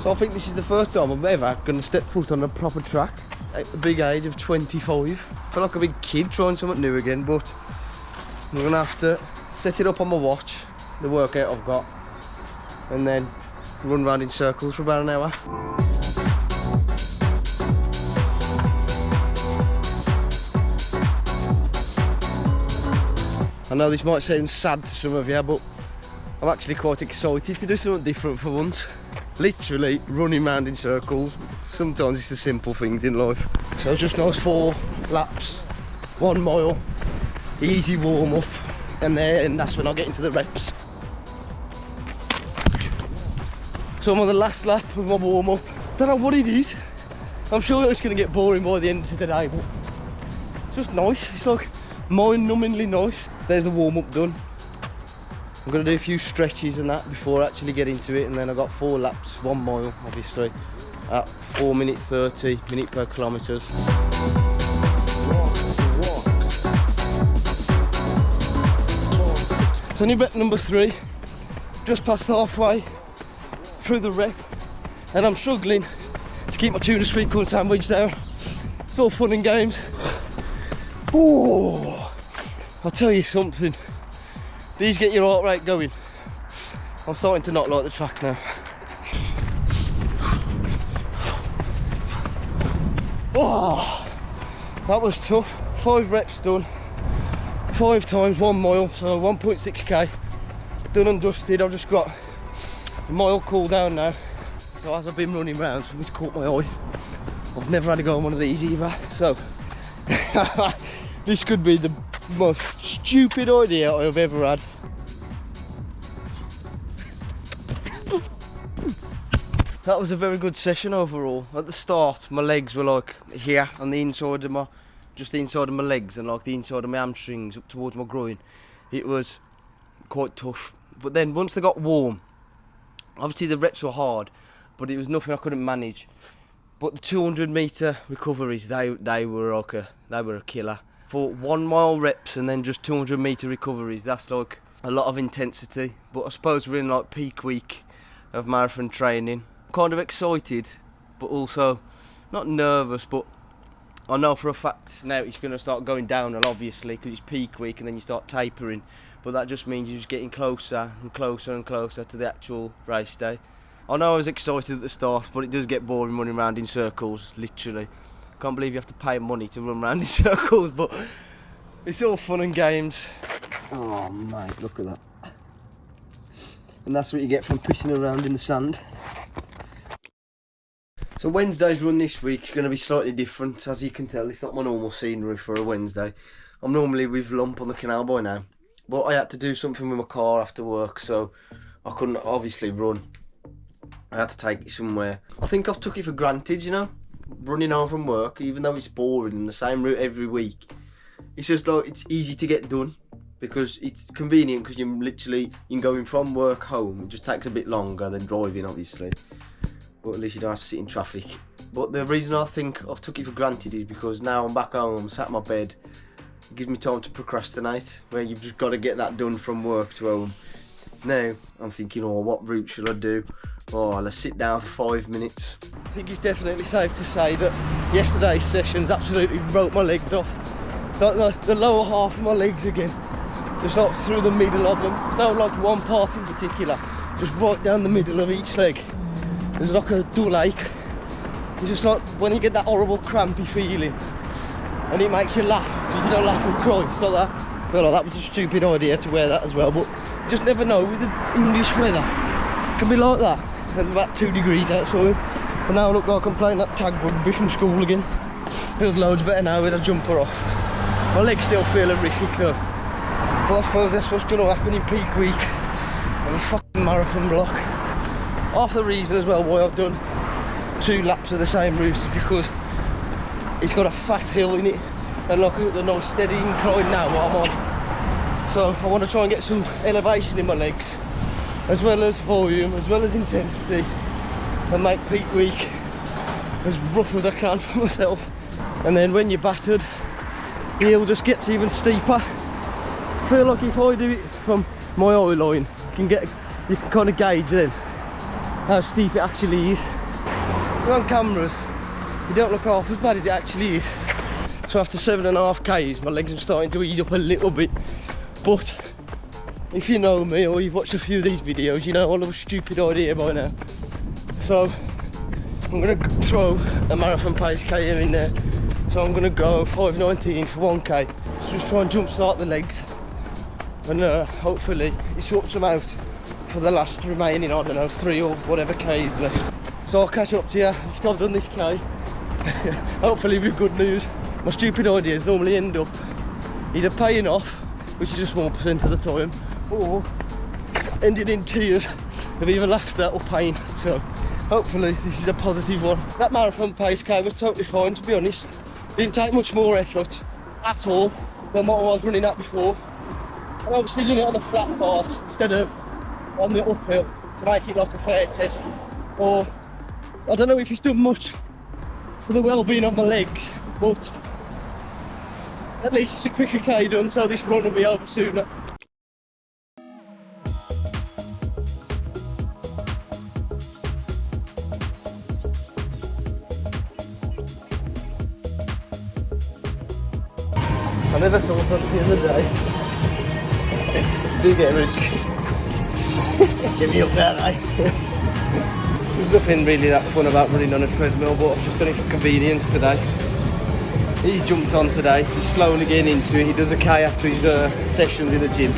So I think this is the first time I'm ever going to step foot on a proper track at the big age of 25. I feel like a big kid trying something new again, but I'm going to have to set it up on my watch, the workout I've got, and then run around in circles for about an hour. I know this might sound sad to some of you, but I'm actually quite excited to do something different for once. Literally running around in circles. Sometimes it's the simple things in life. So just nice 4 laps, 1 mile, easy warm up, and that's when I get into the reps. So I'm on the last lap of my warm up. Don't know what it is. I'm sure it's going to get boring by the end of the day, but it's just nice. It's like mind-numbingly nice. There's the warm up done. I'm going to do a few stretches and that before I actually get into it, and then I've got 4 laps, 1 mile obviously, at 4 minutes 30 minute per kilometre. It's only rep number 3, just past halfway through the rep, and I'm struggling to keep my tuna sweet corn sandwich down. It's all fun and games. Oh, I'll tell you something. These get your heart rate going. I'm starting to not like the track now. Oh, that was tough. 5 reps done. 5 times 1 mile, so 1.6k. Done and dusted. I've just got a mile cool down now. So as I've been running around, something's caught my eye. I've never had to go on one of these either. So this could be the most stupid idea I've ever had. That was a very good session overall. At the start, my legs were like here on the inside of my, just the inside of my legs, and like the inside of my hamstrings up towards my groin. It was quite tough. But then once they got warm, obviously the reps were hard, but it was nothing I couldn't manage. But the 200 metre recoveries, they were a killer. For 1 mile reps and then just 200 metre recoveries, that's like a lot of intensity. But I suppose we're in like peak week of marathon training. Kind of excited, but also not nervous, but I know for a fact now it's going to start going downhill, obviously, because it's peak week and then you start tapering. But that just means you're just getting closer and closer and closer to the actual race day. I know I was excited at the start, but it does get boring running around in circles, literally. Can't believe you have to pay money to run around in circles, but it's all fun and games. Oh mate, look at that. And that's what you get from pissing around in the sand. So Wednesday's run this week is going to be slightly different. As you can tell, it's not my normal scenery for a Wednesday. I'm normally with Lump on the canal by now, but I had to do something with my car after work, so I couldn't obviously run. I had to take it somewhere. I think I've took it for granted, you know, running home from work, even though it's boring and the same route every week. It's just like, it's easy to get done because it's convenient, because you can go in from work home. It just takes a bit longer than driving, obviously, but at least you don't have to sit in traffic. But the reason I think I've took it for granted is because now I'm back home, sat in my bed. It gives me time to procrastinate, where you've just got to get that done from work to home. Now I'm thinking, oh, what route should I do? Oh, let's sit down for 5 minutes. I think it's definitely safe to say that yesterday's sessions absolutely broke my legs off. It's like the lower half of my legs again, just like through the middle of them. It's not like one part in particular, just right down the middle of each leg. There's like a dull ache. It's just like when you get that horrible crampy feeling and it makes you laugh. If you don't laugh and cry, it's like that. Well, that was a stupid idea to wear that as well, but you just never know with the English weather. It can be like that. There's about 2 degrees outside, and now I look like I'm playing that tag rugby from school again. Feels loads better now with a jumper off. My legs still feel horrific though, but I suppose that's what's going to happen in peak week of a fucking marathon block. Half the reason as well why I've done 2 laps of the same route is because it's got a fat hill in it, and look at the nice steady incline now what I'm on. So I want to try and get some elevation in my legs, as well as volume, as well as intensity, and make peak week as rough as I can for myself. And then when you're battered, the hill just gets even steeper. I feel like if I do it from my eye line, you can kind of gauge then how steep it actually is. On cameras, you don't look half as bad as it actually is. So after 7.5 k's, my legs are starting to ease up a little bit. But if you know me or you've watched a few of these videos, you know I love a stupid idea by now. So I'm going to throw a marathon pace KM in there. So I'm going to go 5:19 for 1k. So just try and jump start the legs. And hopefully it sorts them out for the last remaining, I don't know, 3 or whatever k's left. So I'll catch up to you after I've done this k. Hopefully with good news. My stupid ideas normally end up either paying off, which is a small percent of the time, or ending in tears of either laughter or pain. So hopefully this is a positive one. That marathon pace K was totally fine, to be honest. Didn't take much more effort at all than what I was running at before. I obviously did it on the flat part instead of on the uphill to make it like a fair test. Or I don't know if it's done much for the well-being of my legs, but at least it's a quicker K done, so this run will be over sooner. I never thought I'd see the day. Do get rich. Get me up there, eh? There's nothing really that fun about running on a treadmill, but I've just done it for convenience today. He's jumped on today, he's slowly getting into it. He does a K after his sessions in the gym,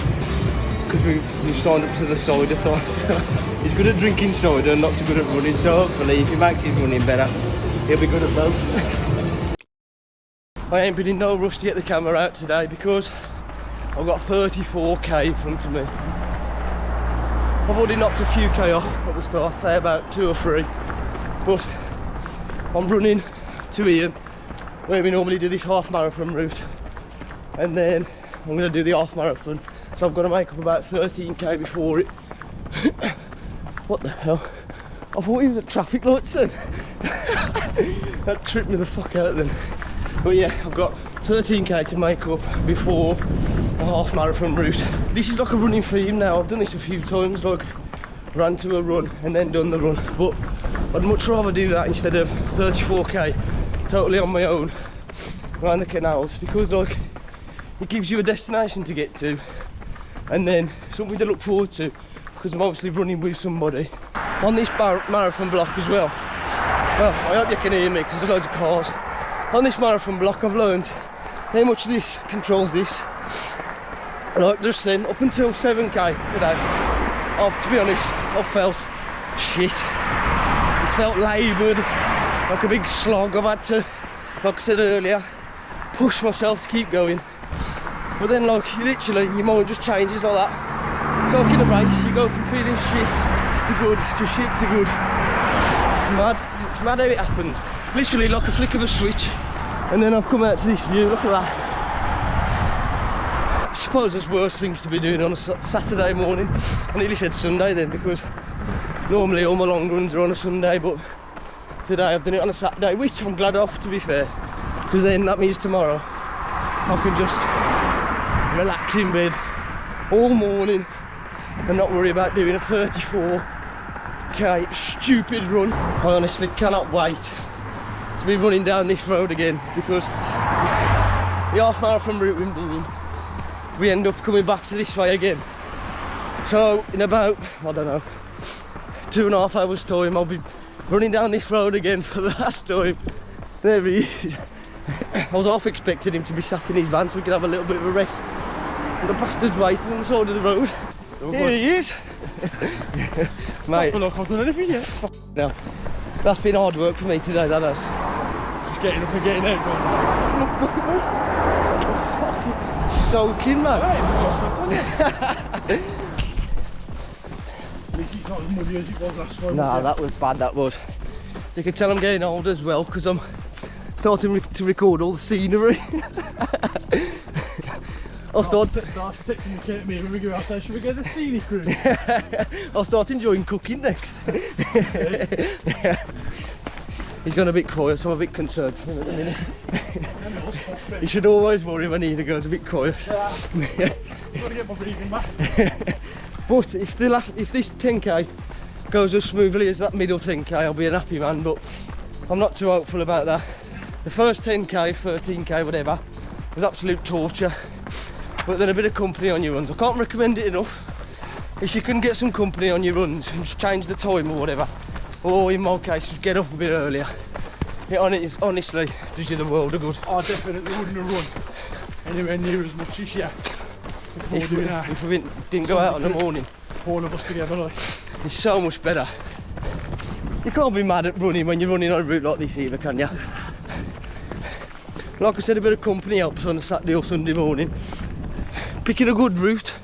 because we've signed up to the cider-thon. So he's good at drinking cider and not so good at running, so hopefully if he makes his running better, he'll be good at both. I ain't been in no rush to get the camera out today because I've got 34k in front of me. I've already knocked a few k off at the start, say about 2 or 3, but I'm running to Ian, where we normally do this half marathon route, and then I'm going to do the half marathon, so I've got to make up about 13k before it. What the hell? I thought he was at traffic lights then. That tripped me the fuck out then. But yeah, I've got 13k to make up before a half marathon route. This is like a running theme now. I've done this a few times, like ran to a run and then done the run, but I'd much rather do that instead of 34k totally on my own around the canals, because like it gives you a destination to get to and then something to look forward to, because I'm obviously running with somebody on this marathon block as well. Well, I hope you can hear me because there's loads of cars. On this marathon block I've learned how much this controls this. Like just then, up until 7k today, to be honest, I've felt shit. It's felt laboured, like a big slog. I've had to, like I said earlier, push myself to keep going. But then like literally your mind just changes like that. So like in a race you go from feeling shit to good to shit to good. It's mad how it happens. Literally like a flick of a switch, and then I've come out to this view. Look at that. I suppose there's worse things to be doing on a Saturday morning. I nearly said Sunday then, because normally all my long runs are on a Sunday, but today I've done it on a Saturday, which I'm glad of, to be fair, because then that means tomorrow I can just relax in bed all morning and not worry about doing a 34k stupid run. I honestly cannot wait to be running down this road again, because the half marathon route we've been doing, we end up coming back to this way again. So in about, I don't know, 2.5 hours time I'll be running down this road again for the last time. There he is. I was half expecting him to be sat in his van so we could have a little bit of a rest. The bastard's waiting on the side of the road. Here he is. Mate, I haven't done anything yet. no, that's been hard work for me today, that has. Just getting up and getting out. Look at me. Fucking soaking, man. Right, we've got sweat on you. At least it's not as muddy as it was last time. Nah, that was bad, that was. You can tell I'm getting old as well, because I'm starting to record all the scenery. I'll start texting the me when we go outside. Should we get the scenic crew? I'll start enjoying cooking next. He's gone a bit quiet, so I'm a bit concerned for him at the minute. You should always worry when Nina goes a bit quiet. Yeah. Got to get my breathing back. But if this 10k goes as smoothly as that middle 10k, I'll be an happy man, but I'm not too hopeful about that. The first 10k, 13k, whatever, was absolute torture. But then a bit of company on your runs, I can't recommend it enough. If you can get some company on your runs and just change the time or whatever, or in my case, just get up a bit earlier. It honestly does you the world of good. I definitely wouldn't have run anywhere near as much as you. If we didn't go out in the morning. All of us together, like. It's so much better. You can't be mad at running when you're running on a route like this either, can you? Like I said, a bit of company helps on a Saturday or Sunday morning. Picking a good route.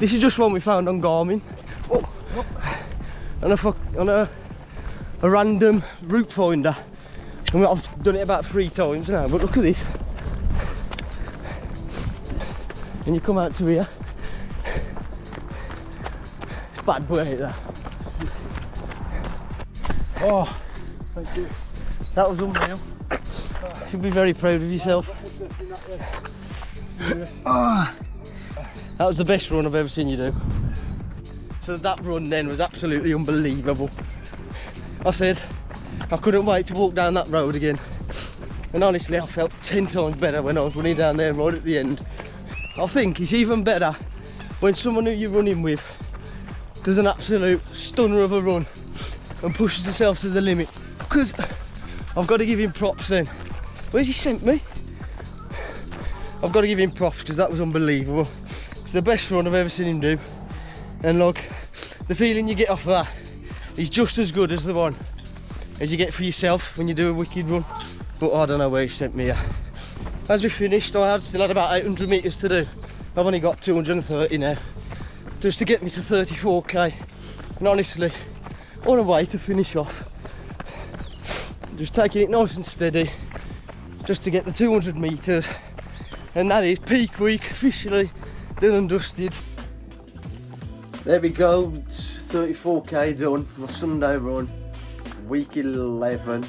This is just one we found on Garmin. Oh. On a random route finder. And I've done it about 3 times now, but look at this. And you come out to here. It's bad boy that. Oh, thank you. That was unreal. You should be very proud of yourself. Oh, that was the best run I've ever seen you do. So that run then was absolutely unbelievable. I said I couldn't wait to walk down that road again. And honestly, I felt 10 times better when I was running down there right at the end. I think it's even better when someone who you're running with does an absolute stunner of a run and pushes himself to the limit. Because I've got to give him props then. Where's he sent me? I've got to give him props because that was unbelievable. It's the best run I've ever seen him do. And look, the feeling you get off of that is just as good as the one as you get for yourself when you do a wicked run. But I don't know where he sent me here. As we finished, I still had about 800 metres to do. I've only got 230 now. Just to get me to 34k. And honestly, what a way to finish off. Just taking it nice and steady, just to get the 200 metres. And that is peak week, officially done and dusted. There we go, it's 34k done, my Sunday run, week 11.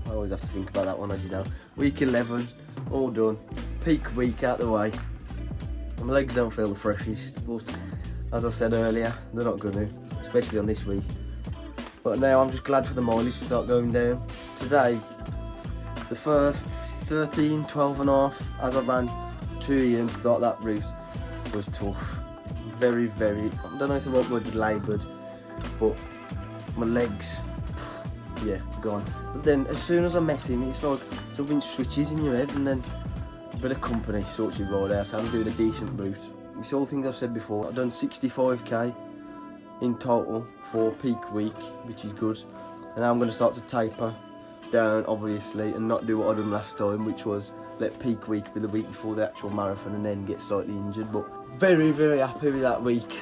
I always have to think about that one, as you know. Week 11, all done, peak week out the way. My legs don't feel the freshest, but as I said earlier, they're not going to, especially on this week. But now I'm just glad for the mileage to start going down. Today, the first 13, 12 and a half, as I ran to here to start that route, was tough. Very, very, I don't know if the right word is laboured, but my legs, yeah, gone. But then as soon as I met him, it's like something switches in your head, and then a bit of company sorts you right out. I'm doing a decent route. It's all things I've said before. I've done 65k in total for peak week, which is good. And now I'm going to start to taper down, obviously, and not do what I done last time, which was let peak week be the week before the actual marathon and then get slightly injured. But very, very happy with that week.